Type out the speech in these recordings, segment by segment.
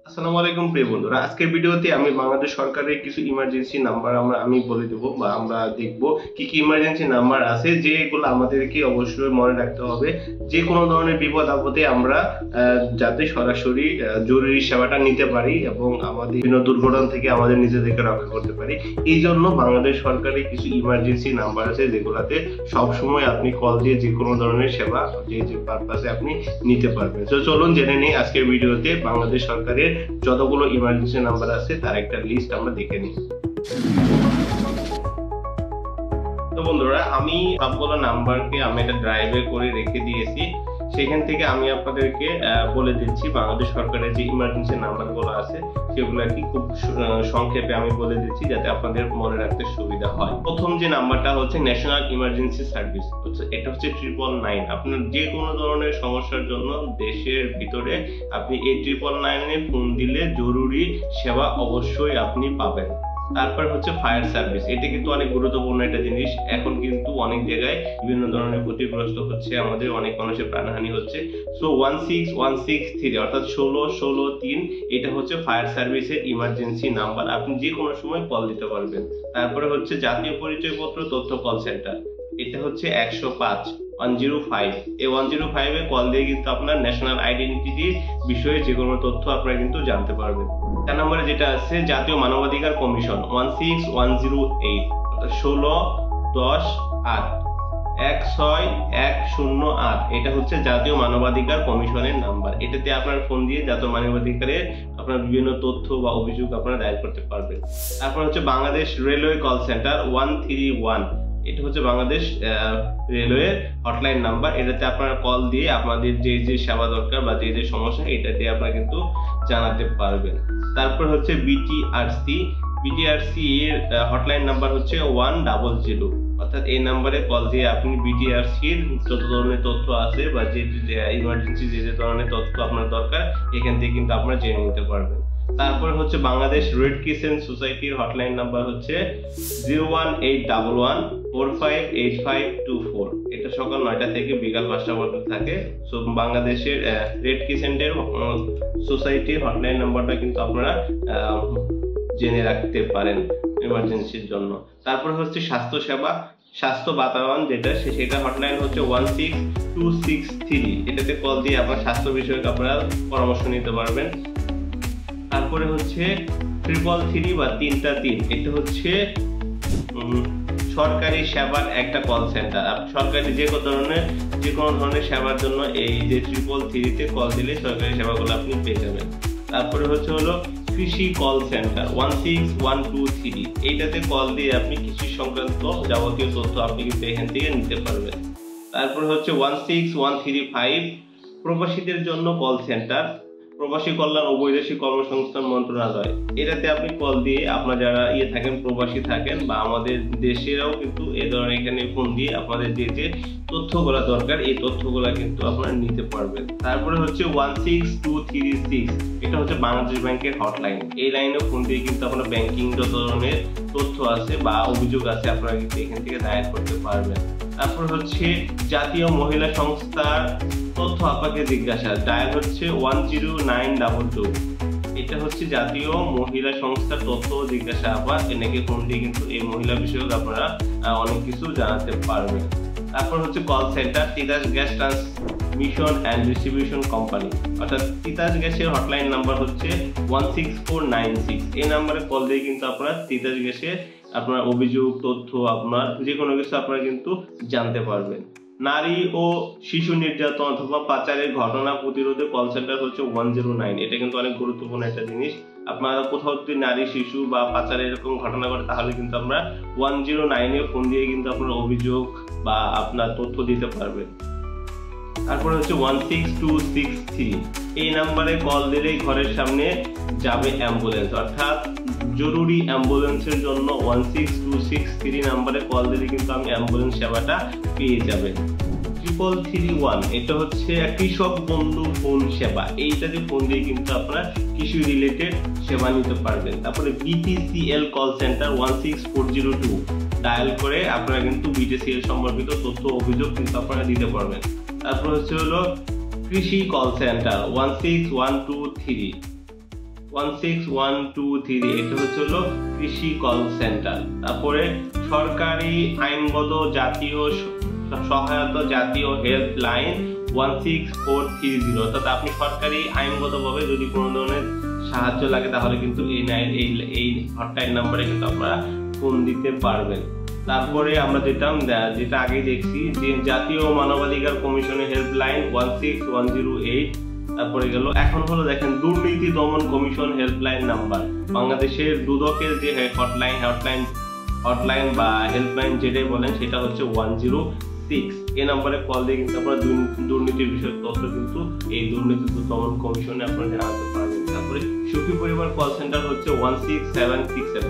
আসসালামু আলাইকুম প্রিয় বন্ধুরা, আজকের ভিডিওতে আমি বাংলাদেশ সরকারের কিছু ইমার্জেন্সি নাম্বার আমি বলে দেবো বা আমরা দেখবো কি কি ইমার্জেন্সি নাম্বার আছে যেগুলো আমাদেরকে অবশ্যই মনে রাখতে হবে। যে কোনো ধরনের বিপদ আপদে আমরা যাতে সরাসরি জরুরি সেবাটা নিতে পারি এবং আমাদের বিভিন্ন দুর্ঘটনা থেকে আমাদের নিজেদেরকে রক্ষা করতে পারি। এই জন্য বাংলাদেশ সরকারের কিছু ইমার্জেন্সি নাম্বার আছে যেগুলাতে সবসময় আপনি কল দিয়ে যে কোনো ধরনের সেবা যে পারপাসে আপনি নিতে পারবেন। তো চলুন জেনে নিই আজকের ভিডিওতে বাংলাদেশ সরকারের যতগুলো ইমার্জেন্সি নাম্বার আছে তার একটা লিস্ট আমরা দেখে নিই। তো বন্ধুরা, আমি সবগুলো নাম্বারকে আমি একটা ড্রাইভে করে রেখে দিয়েছি। সেখান থেকে আমি আপনাদেরকে বলে দিচ্ছি বাংলাদেশ সরকারের যে ইমার্জেন্সি নাম্বারগুলো আছে সেগুলো আর কি খুব সংক্ষেপে আমি বলে দিচ্ছি যাতে আপনাদের মনে রাখতে সুবিধা হয়। প্রথম যে নাম্বারটা হচ্ছে ন্যাশনাল ইমার্জেন্সি সার্ভিস, এটা হচ্ছে 999। আপনার যে কোনো ধরনের সমস্যার জন্য দেশের ভিতরে আপনি এই 999-এ ফোন দিলে জরুরি সেবা অবশ্যই আপনি পাবেন। তারপর হচ্ছে ফায়ার সার্ভিস, এটা কিন্তু অনেক গুরুত্বপূর্ণ একটা জিনিস। এখন কিন্তু অনেক জায়গায় বিভিন্ন ধরনের ক্ষতিগ্রস্ত হচ্ছে, আমাদের অনেক মানুষের প্রাণহানি হচ্ছে। সো 16163 অর্থাৎ 16 এটা হচ্ছে ফায়ার সার্ভিসের ইমার্জেন্সি নাম্বার, আপনি যে কোনো সময় কল দিতে পারবেন। তারপরে হচ্ছে জাতীয় পরিচয়পত্র তথ্য কল সেন্টার, এটা হচ্ছে 105 এই 105-এ কল দিয়ে কিন্তু আপনার ন্যাশনাল আইডেন্টিটি বিষয়ে যে কোনো তথ্য আপনারা কিন্তু জানতে পারবেন। 4 নম্বরে যেটা আছে জাতীয় মানবাধিকার কমিশন 16108 16-10-8 এটা হচ্ছে জাতীয় মানবাধিকার কমিশনের নাম্বার। এটাতে আপনার ফোন দিয়ে জাতীয় মানবাধিকারে আপনার বিভিন্ন তথ্য বা অভিযোগ আপনারা দায়ের করতে পারবেন। তারপর হচ্ছে বাংলাদেশ রেলওয়ে কল সেন্টার 131, এটা হচ্ছে বাংলাদেশ রেলওয়ে হটলাইন নাম্বার। এটাতে আপনারা কল দিয়ে আপনাদের যে সেবা দরকার বা যে সমস্যা এটা দিয়ে আপনারা কিন্তু জানাতে পারবেন। তারপর হচ্ছে বিটিআরসি এর হটলাইন নাম্বার হচ্ছে 100, অর্থাৎ এই নাম্বারে কল দিয়ে আপনি বিটিআরসির যত ধরনের তথ্য আছে বা যে ইমার্জেন্সি যে ধরনের তথ্য আপনার দরকার এখান থেকে কিন্তু আপনারা জেনে নিতে পারবেন। তারপরে হচ্ছে বাংলাদেশ রেড ক্রিসেন্ট সোসাইটির হটলাইন নাম্বার হচ্ছে 01885452524, এটা সকাল 9টা থেকে বিকাল 5টা পর্যন্ত থাকে। সো বাংলাদেশের রেড ক্রিসেন্টের সোসাইটির হটলাইন নাম্বারটা কিন্তু আপনারা জেনে রাখতে পারেন ইমার্জেন্সির জন্য। তারপরে হচ্ছে স্বাস্থ্য বাতায়ন, সেটা হটলাইন হচ্ছে 16263, এটাতে কল দিয়ে আপনার স্বাস্থ্য বিষয়ক আপনারা পরামর্শ নিতে পারবেন। তারপরে হচ্ছে 333 বা 333, এটা হচ্ছে সরকারি সেবার একটা কল সেন্টার। সরকারি যে কোনো ধরনের সেবার জন্য এই যে 333-তে কল দিলে সরকারি সেবাগুলো আপনি পেয়ে যাবেন। তারপরে হচ্ছে কৃষি কল সেন্টার 16123, এইটাতে কল দিয়ে আপনি কৃষি সংক্রান্ত যাবতীয় তথ্য আপনি কিন্তু এখান থেকে নিতে পারবেন। তারপর হচ্ছে 16135 প্রবাসীদের জন্য কল সেন্টার, প্রবাসী কল্যাণ ও বৈদেশিক কর্মসংস্থান মন্ত্রণালয়। এটাতে আপনি কল দিয়ে আপনার যারা থাকেন, প্রবাসী থাকেন বা আমাদের দেশেরাও কিন্তু এ ধরনের এখানে ফোন দিয়ে আপনাদের যে তথ্যগুলো দরকার এই তথ্যগুলো কিন্তু আপনারা নিতে পারবেন। তারপরে হচ্ছে 16236, এটা হচ্ছে বাংলাদেশ ব্যাংকের হটলাইন। এই লাইনে ফোন দিয়ে কিন্তু আপনারা ব্যাংকিং যত ধরনের তথ্য আছে বা অভিযোগ আছে আপনারা কিন্তু এখান থেকে দায়ের করতে পারবেন। তারপর হচ্ছে জাতীয় মহিলা সংস্থার তথ্য আপনাকে জিজ্ঞাসা, ডায়াল হচ্ছে 10922, এটা হচ্ছে জাতীয় মহিলা সংস্থার তথ্য জিজ্ঞাসা আপা, এনেকে ফোন দিয়ে কিন্তু এই মহিলা বিষয়ক আপনারা অনেক কিছু জানাতে পারবেন। তারপর হচ্ছে call centre Titas gas transmission and distribution company, অর্থাৎ তিতাস গ্যাসের হটলাইন নাম্বার হচ্ছে 16496, এই নাম্বারে কল দিয়ে কিন্তু আপনারা তিতাস গ্যাসের আপনার অভিযোগ তথ্য আপনার যে কোনো কিছু আপনারা কিন্তু জানতে পারবেন। নারী ও শিশু নির্যাতন অথবা পাচারের ঘটনা প্রতিরোধে কল সেন্টার হচ্ছে 109, এটা কিন্তু অনেক গুরুত্বপূর্ণ একটা জিনিস। আপনারা কোথাও যদি নারী শিশু বা পাচারের এরকম ঘটনা ঘটে তাহলে কিন্তু আমরা 109-এ ফোন দিয়ে কিন্তু আপনার অভিযোগ বা আপনার তথ্য দিতে পারবেন। তারপরে হচ্ছে 16263, এই নাম্বারে কল দিলেই ঘরের সামনে যাবে অ্যাম্বুলেন্স, অর্থাৎ জরুরি অ্যাম্বুলেন্সের জন্য 16263 নাম্বারে কল দিলে কিন্তু আমি অ্যাম্বুলেন্স সেবাটা পেয়ে যাবেন। 3331, এটা হচ্ছে কৃষক বন্ধু ফোন সেবা, এইটাতে ফোন দিয়ে কিন্তু আপনারা কৃষি রিলেটেড সেবা নিতে পারবেন। তারপরে বিটিসিএল কল সেন্টার 16402, ডায়াল করে আপনারা কিন্তু বিটিসিএল সম্পর্কিত তথ্য অভিযোগ কিন্তু আপনারা দিতে পারবেন। তারপর হচ্ছে কৃষি কল সেন্টার 16123, 16123 এটা হচ্ছে হলো কৃষি কল সেন্টার। তারপরে সরকারি আইনগত জাতীয় সহায়তা জাতীয় হেল্পলাইন 16430, অর্থাৎ আপনি সরকারি আইনগতভাবে যদি কোনো ধরনের সাহায্য লাগে তাহলে কিন্তু এই হটলাইন নাম্বারে কিন্তু আপনারা ফোন দিতে পারবেন। তারপরে আমরা যেটা আগে দেখছি যে জাতীয় মানবাধিকার কমিশনের হেল্পলাইন 16108। তারপরে গেল এখন হলো দেখেন দুর্নীতি দমন কমিশন হেল্পলাইন নাম্বার, বাংলাদেশের দুদকের যে হটলাইন বা হেল্পলাইন যেটাই বলেন সেটা হচ্ছে 106। এই নাম্বারে কল দিয়ে কিন্তু আপনারা দুর্নীতির বিষয়ে তথ্য কিন্তু এই দুর্নীতি দমন কমিশনে আপনারা জানাতে পারবেন। তারপরে সুখী পরিবার কল সেন্টার হচ্ছে 16767,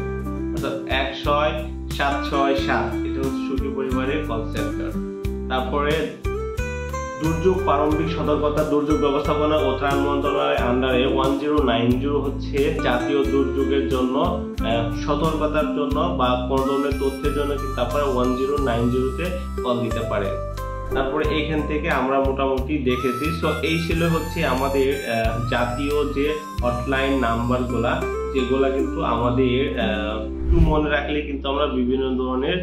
অর্থাৎ 16767, এটা হচ্ছে সুখী পরিবারের কল সেন্টার। তারপরে দুর্যোগ প্রারম্ভিক সতর্কতা দুর্যোগ ব্যবস্থাপনা ও ত্রাণ মন্ত্রণালয়ের আন্ডারে 1090 হচ্ছে জাতীয় দুর্যোগের জন্য সতর্কতার জন্য বা কোনো ধরনের তথ্যের জন্য কিন্তু আপনারা 1090-তে কল দিতে পারেন। তারপরে এইখান থেকে আমরা মোটামুটি দেখেছি। সো এই ছিল হচ্ছে আমাদের জাতীয় যে হটলাইন নাম্বারগুলা, যেগুলা কিন্তু আমাদের একটু মনে রাখলে কিন্তু আমরা বিভিন্ন ধরনের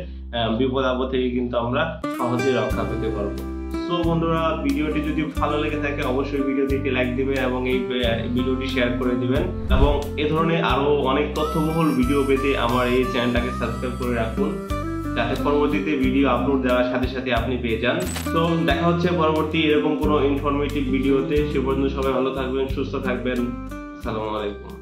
বিপদ আপদ থেকে কিন্তু আমরা সহজে রক্ষা পেতে পারবো। তো বন্ধুরা, ভিডিওটি যদি ভালো লেগে থাকে অবশ্যই ভিডিওটিতে লাইক দিবেন এবং এই ভিডিওটি শেয়ার করে দিবেন, এবং এ ধরনের আরো অনেক তথ্যবহুল ভিডিও পেতে আমার এই চ্যানেলটাকে সাবস্ক্রাইব করে রাখুন, যাতে পরবর্তীতে ভিডিও আপলোড দেওয়ার সাথে সাথে আপনি পেয়ে যান। তো দেখা হচ্ছে পরবর্তী এরকম কোনো ইনফরমেটিভ ভিডিওতে। সে পর্যন্ত সবাই ভালো থাকবেন, সুস্থ থাকবেন। আসসালামু আলাইকুম।